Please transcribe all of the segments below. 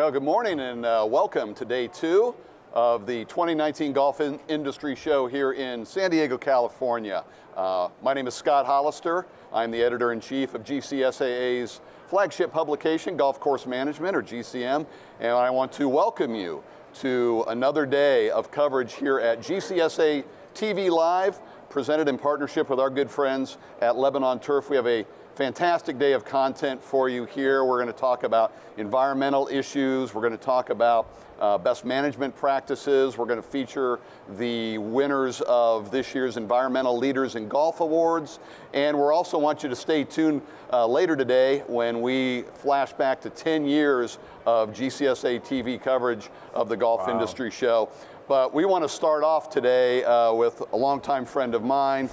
Well, good morning and welcome to day 2 of the 2019 Golf Industry Show here in San Diego, California. My name is Scott Hollister. I'm the editor-in-chief of GCSAA's flagship publication, Golf Course Management, or GCM, and I want to welcome you to another day of coverage here at GCSAA TV Live, presented in partnership with our good friends at LebanonTurf. We have a fantastic day of content for you here. We're going to talk about environmental issues. We're going to talk about best management practices. We're going to feature the winners of this year's Environmental Leaders in Golf Awards. And we also want you to stay tuned later today when we flash back to 10 years of GCSAA TV coverage of the Golf Industry Show. But we want to start off today with a longtime friend of mine,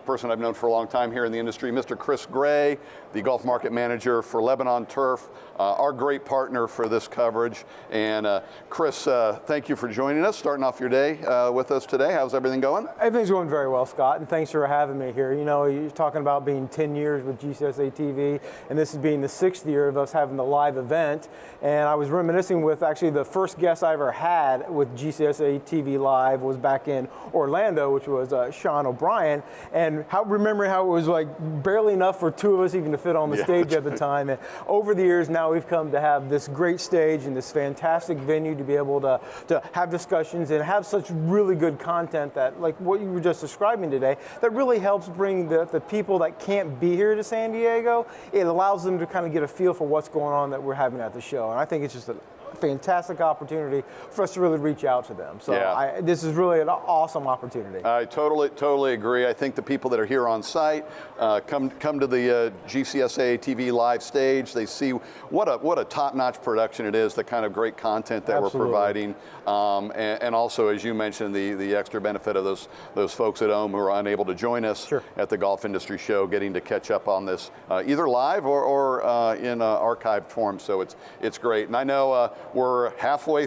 person I've known for a long time here in the industry, Mr. Chris Gray, the golf market manager for LebanonTurf, our great partner for this coverage. And Chris, thank you for joining us, starting off your day with us today. How's everything going? Everything's going very well, Scott, and thanks for having me here. You know, you're talking about being 10 years with GCSAA TV, and this is being the 6th year of us having the live event. And I was reminiscing with actually the first guest I ever had with GCSAA TV Live was back in Orlando, which was Sean O'Brien, and remembering how it was like barely enough for two of us even to fit on the stage at the time. And over the years now we've come to have this great stage and this fantastic venue to be able to have discussions and have such really good content that, like what you were just describing today, that really helps bring the people that can't be here to San Diego. It allows them to kind of get a feel for what's going on that we're having at the show. And I think it's just a fantastic opportunity for us to really reach out to them. So this is really an awesome opportunity. I totally agree. I think the people that are here on site come to the GCSAA TV live stage. They see what a top-notch production it is, the kind of great content that we're providing, and also, as you mentioned, the extra benefit of those folks at home who are unable to join us at the Golf Industry Show, getting to catch up on this either live or in archived form. So it's great. And I know we're halfway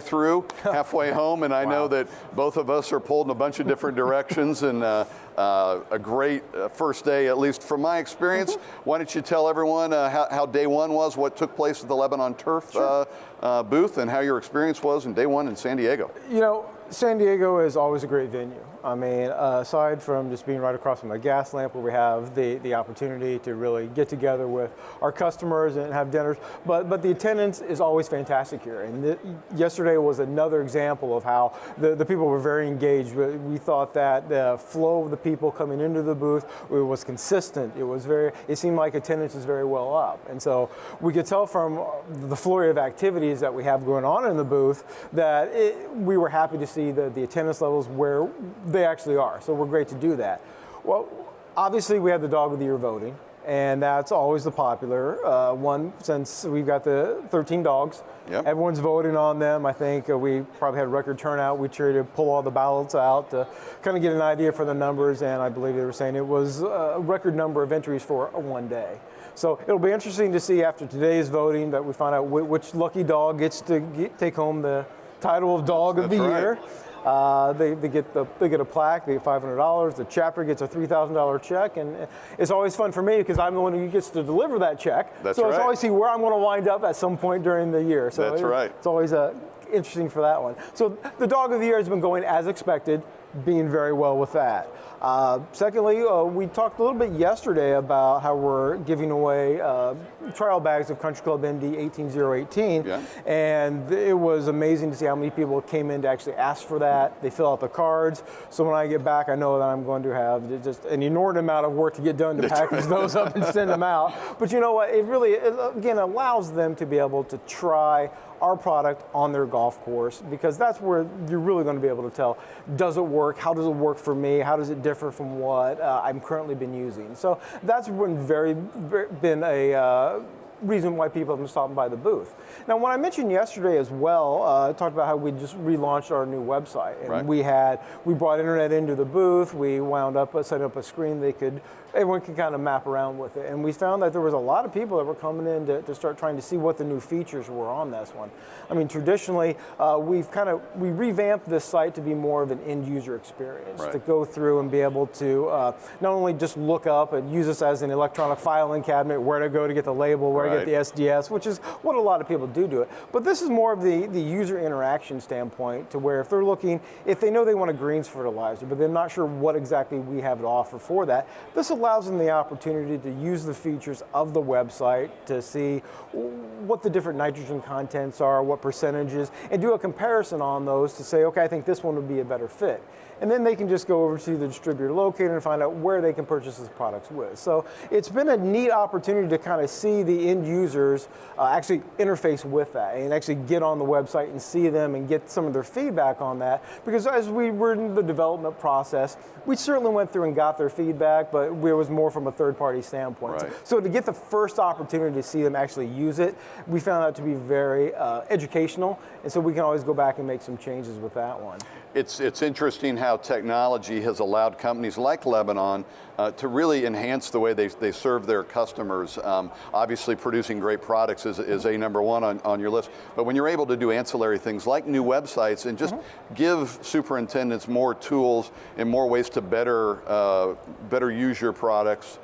home, and I know that both of us are pulled in a bunch of different directions, and a great first day, at least from my experience. Why don't you tell everyone how day one was, what took place at the LebanonTurf booth, and how your experience was in day one in San Diego? You know, San Diego is always a great venue. I mean, aside from just being right across from the gas lamp where we have the opportunity to really get together with our customers and have dinners, but the attendance is always fantastic here. And yesterday was another example of how the people were very engaged. We thought that the flow of the people coming into the booth was consistent. It seemed like attendance is very well up. And so we could tell from the flurry of activities that we have going on in the booth that we were happy to see the attendance levels where they actually are. So we're great to do that. Well, obviously we have the Dog of the Year voting, and that's always the popular one, since we've got the 13 dogs. Yep. Everyone's voting on them. I think we probably had a record turnout. We tried to pull all the ballots out to kind of get an idea for the numbers, and I believe they were saying it was a record number of entries for one day. So it'll be interesting to see after today's voting that we find out which lucky dog gets to take home the title of Dog of the Year. They get a plaque, they get $500, the chapter gets a $3,000 check, and it's always fun for me because I'm the one who gets to deliver that check. It's always see where I'm going to wind up at some point during the year. So it's always interesting for that one. So the Dog of the Year has been going as expected, being very well with that. Secondly, we talked a little bit yesterday about how we're giving away trial bags of Country Club MD 18018, and it was amazing to see how many people came in to actually ask for that. They fill out the cards, so when I get back, I know that I'm going to have just an inordinate amount of work to get done to package those up and send them out. But you know what? It really, again, allows them to be able to try our product on their golf course, because that's where you're really going to be able to tell, does it work? How does it work for me? How does it differ from what I'm currently been using? So that's been a reason why people have been stopping by the booth. Now, when I mentioned yesterday as well, I talked about how we just relaunched our new website, and we brought internet into the booth. We wound up setting up a screen they could everyone can kind of map around with it. And we found that there was a lot of people that were coming in to start trying to see what the new features were on this one. I mean, traditionally, we revamped this site to be more of an end user experience, to go through and be able to not only just look up and use this as an electronic filing cabinet, where to go to get the label, where to get the SDS, which is what a lot of people do it. But this is more of the user interaction standpoint, to where if they're looking, if they know they want a greens fertilizer, but they're not sure what exactly we have to offer for that, this allows them the opportunity to use the features of the website to see what the different nitrogen contents are, what percentages, and do a comparison on those to say, okay, I think this one would be a better fit. And then they can just go over to the distributor locator and find out where they can purchase these products with. So it's been a neat opportunity to kind of see the end users actually interface with that and actually get on the website and see them and get some of their feedback on that. Because as we were in the development process, we certainly went through and got their feedback, but it was more from a third-party standpoint. So to get the first opportunity to see them actually use it, we found that to be very educational, and so we can always go back and make some changes with that one. It's interesting how technology has allowed companies like Lebanon to really enhance the way they serve their customers. Obviously, producing great products is a number one on your list, but when you're able to do ancillary things like new websites and just give superintendents more tools and more ways to better use your products,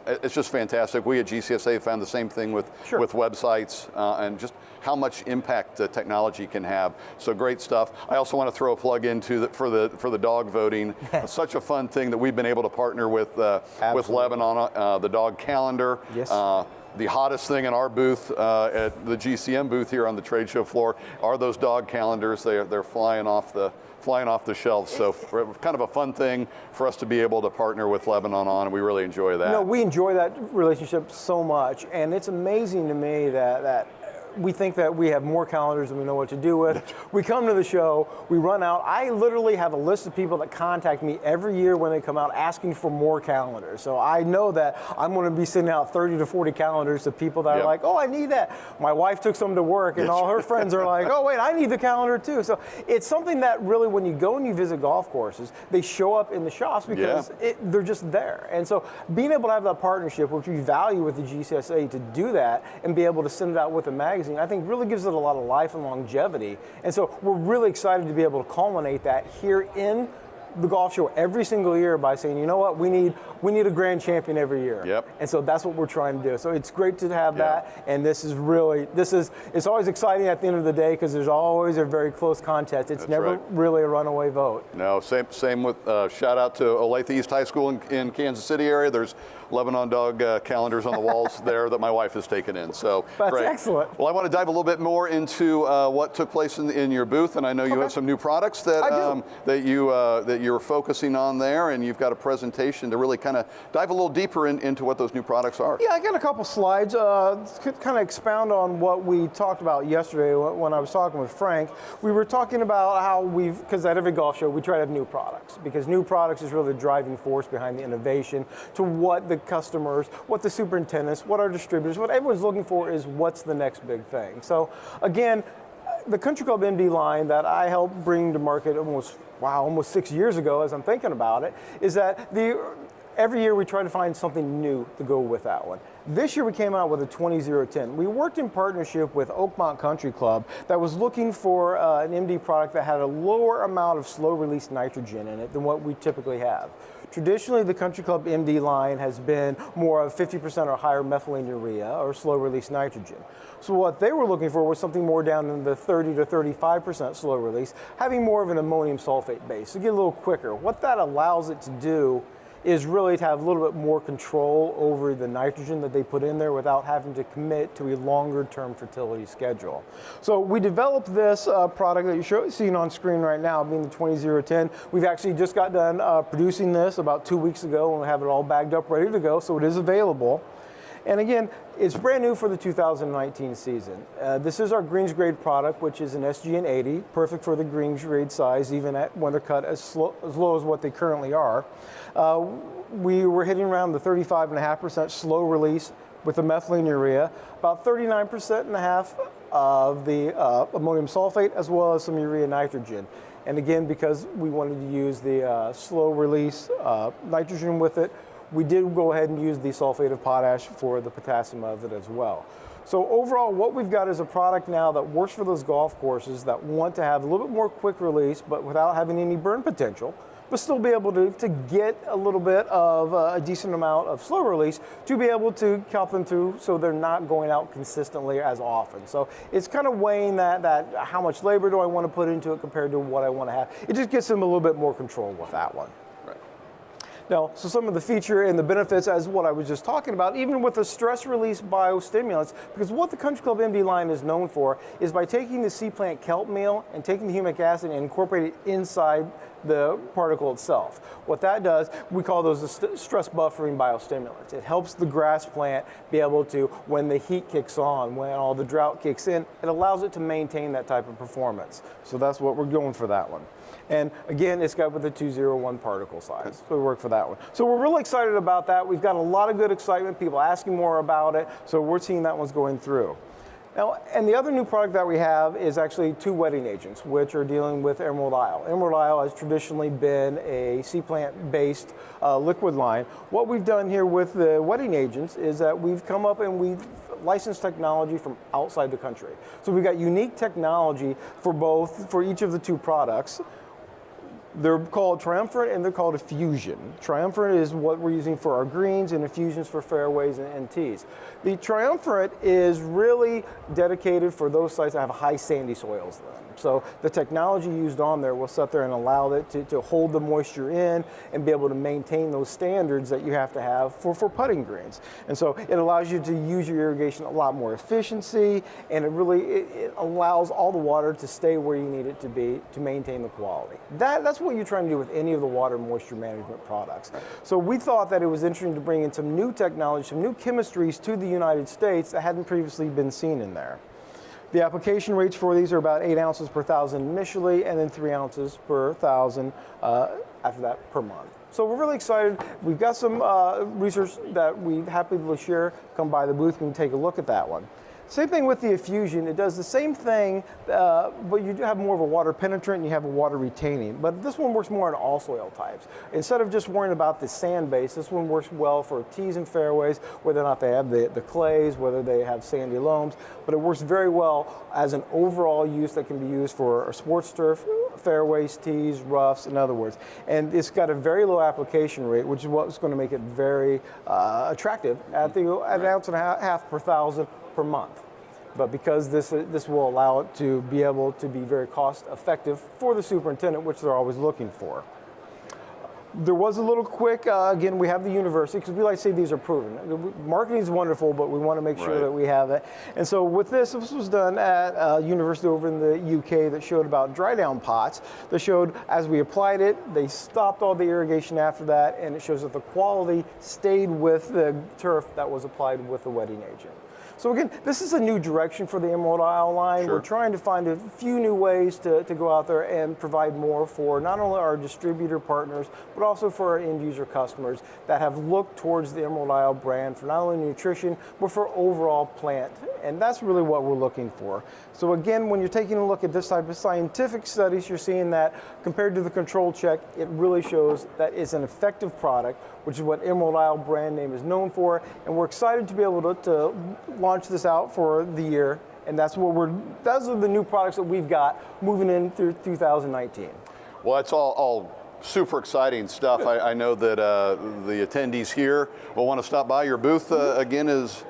it's just fantastic. We at GCSAA found the same thing with websites and just how much impact technology can have. So great stuff. I also want to throw a plug into for the dog voting. Such a fun thing that we've been able to partner with Lebanon, the dog calendar. The hottest thing in our booth at the GCM booth here on the trade show floor are those dog calendars. They're flying off the shelves. So kind of a fun thing for us to be able to partner with Lebanon on, and we really enjoy that. No, we enjoy that relationship so much, and it's amazing to me that we think that we have more calendars than we know what to do with. We come to the show, we run out. I literally have a list of people that contact me every year when they come out asking for more calendars. So I know that I'm going to be sending out 30 to 40 calendars to people that are like, oh, I need that. My wife took some to work, and all her friends are like, oh, wait, I need the calendar too. So it's something that really, when you go and you visit golf courses, they show up in the shops because they're just there. And so being able to have that partnership, which we value with the GCSAA, to do that and be able to send it out with a magazine, I think really gives it a lot of life and longevity. And so we're really excited to be able to culminate that here in the golf show every single year by saying, you know what, we need a grand champion every year. And so that's what we're trying to do. So it's great to have that, and it's always exciting at the end of the day because there's always a very close contest. It's never really a runaway vote. No, same with shout out to Olathe East High School in Kansas City area. There's Lebanon dog calendars on the walls there that my wife has taken in. So that's excellent. Well, I want to dive a little bit more into what took place in your booth, and I know you have some new products that you're focusing on there, and you've got a presentation to really kind of dive a little deeper into what those new products are. Yeah, I got a couple slides to kind of expound on what we talked about yesterday when I was talking with Frank. We were talking about how because at every golf show we try to have new products, because new products is really the driving force behind the innovation to what the customers, what the superintendents, what our distributors, what everyone's looking for is what's the next big thing. So again, the Country Club MD line that I helped bring to market almost 6 years ago, as I'm thinking about it, is that every year we try to find something new to go with that one. This year we came out with a 20-010. We worked in partnership with Oakmont Country Club that was looking for an MD product that had a lower amount of slow-release nitrogen in it than what we typically have. Traditionally, the Country Club MD line has been more of 50% or higher methylene urea or slow-release nitrogen. So what they were looking for was something more down in the 30 to 35% slow release, having more of an ammonium sulfate base to get a little quicker. What that allows it to do is really to have a little bit more control over the nitrogen that they put in there without having to commit to a longer term fertility schedule. So we developed this product that you're seeing on screen right now, being the 20-010. We've actually just got done producing this about 2 weeks ago, and we have it all bagged up, ready to go, so it is available. And again, it's brand new for the 2019 season. This is our greens grade product, which is an SGN 80, perfect for the greens grade size, even when they're cut as low as what they currently are. We were hitting around the 35.5% slow release with the methylene urea, about 39.5% of the ammonium sulfate, as well as some urea nitrogen. And again, because we wanted to use the slow release nitrogen with it, we did go ahead and use the sulfate of potash for the potassium of it as well. So overall, what we've got is a product now that works for those golf courses that want to have a little bit more quick release, but without having any burn potential, but still be able to get a little bit of a decent amount of slow release to be able to help them through so they're not going out consistently as often. So it's kind of weighing that how much labor do I want to put into it compared to what I want to have. It just gives them a little bit more control with that one. Now, so some of the feature and the benefits as what I was just talking about, even with the stress release biostimulants, because what the Country Club MD line is known for is by taking the sea plant kelp meal and taking the humic acid and incorporate it inside the particle itself. What that does, we call those the stress buffering biostimulants. It helps the grass plant be able to, when the heat kicks on, when all the drought kicks in, it allows it to maintain that type of performance. So that's what we're going for that one. And again, it's got with the 201 particle size, so we work for that one. So we're really excited about that. We've got a lot of good excitement, people asking more about it, so we're seeing that one's going through. Now, and the other new product that we have is actually 2 wetting agents, which are dealing with Emerald Isle. Emerald Isle has traditionally been a sea plant-based liquid line. What we've done here with the wetting agents is that we've come up and we've licensed technology from outside the country. So we've got unique technology for each of the 2 products. They're called Triumvirate and they're called Effusion. Triumvirate is what we're using for our greens and Effusions for fairways and tees. The Triumvirate is really dedicated for those sites that have high sandy soils then. So the technology used on there will sit there and allow it to hold the moisture in and be able to maintain those standards that you have to have for putting greens. And so it allows you to use your irrigation a lot more efficiency, and it allows all the water to stay where you need it to be to maintain the quality. That's what you're trying to do with any of the water moisture management products. So we thought that it was interesting to bring in some new technology, some new chemistries to the United States that hadn't previously been seen in there. The application rates for these are about 8 ounces per 1,000 initially, and then 3 ounces per 1,000 after that per month. So we're really excited. We've got some research that we'd happily share. Come by the booth and take a look at that one. Same thing with the Effusion. It does the same thing, but you do have more of a water penetrant and you have a water retaining. But this one works more on all soil types. Instead of just worrying about the sand base, this one works well for tees and fairways, whether or not they have the clays, whether they have sandy loams. But it works very well as an overall use that can be used for a sports turf, fairways, tees, roughs, in other words. And it's got a very low application rate, which is what's going to make it very attractive at an ounce and a half per 1,000 per month. But because this will allow it to be able to be very cost effective for the superintendent, which they're always looking for. There was a little quick, again, we have the university, because we like to say these are proven. Marketing is wonderful, but we want to make sure that we have it. And so with this was done at a university over in the UK that showed about dry down pots. That showed as we applied it, they stopped all the irrigation after that, and it shows that the quality stayed with the turf that was applied with the wetting agent. So again, this is a new direction for the Emerald Isle line. We're trying to find a few new ways to go out there and provide more for not only our distributor partners, but also for our end user customers that have looked towards the Emerald Isle brand for not only nutrition, but for overall plant. And that's really what we're looking for. So again, when you're taking a look at this type of scientific studies, you're seeing that compared to the control check, it really shows that it's an effective product, which is what Emerald Isle brand name is known for. And we're excited to be able to launch this out for the year. And those are the new products that we've got moving in through 2019. Well, it's all super exciting stuff. I know that the attendees here will want to stop by. Your booth again is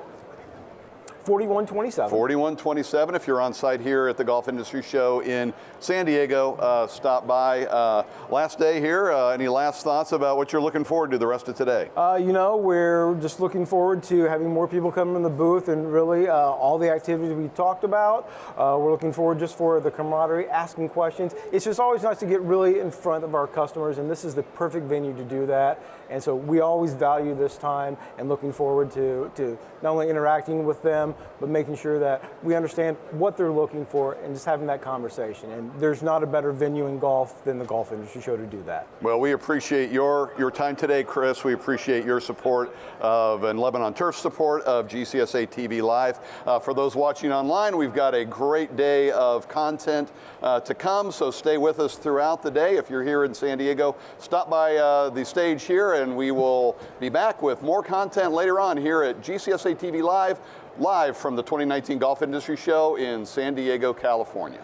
4127. 4127. If you're on site here at the Golf Industry Show in San Diego, stop by. Last day here, any last thoughts about what you're looking forward to the rest of today? We're just looking forward to having more people come in the booth and really all the activities we talked about. We're looking forward just for the camaraderie, asking questions. It's just always nice to get really in front of our customers, and this is the perfect venue to do that. And so we always value this time and looking forward to not only interacting with them, them, but making sure that we understand what they're looking for and just having that conversation. And there's not a better venue in golf than the Golf Industry Show to do that. Well, we appreciate your time today, Chris. We appreciate your support of and LebanonTurf support of GCSAA TV Live. For those watching online, we've got a great day of content to come, so stay with us throughout the day. If you're here in San Diego, stop by the stage here, and we will be back with more content later on here at GCSAA TV Live from the 2019 Golf Industry Show in San Diego, California.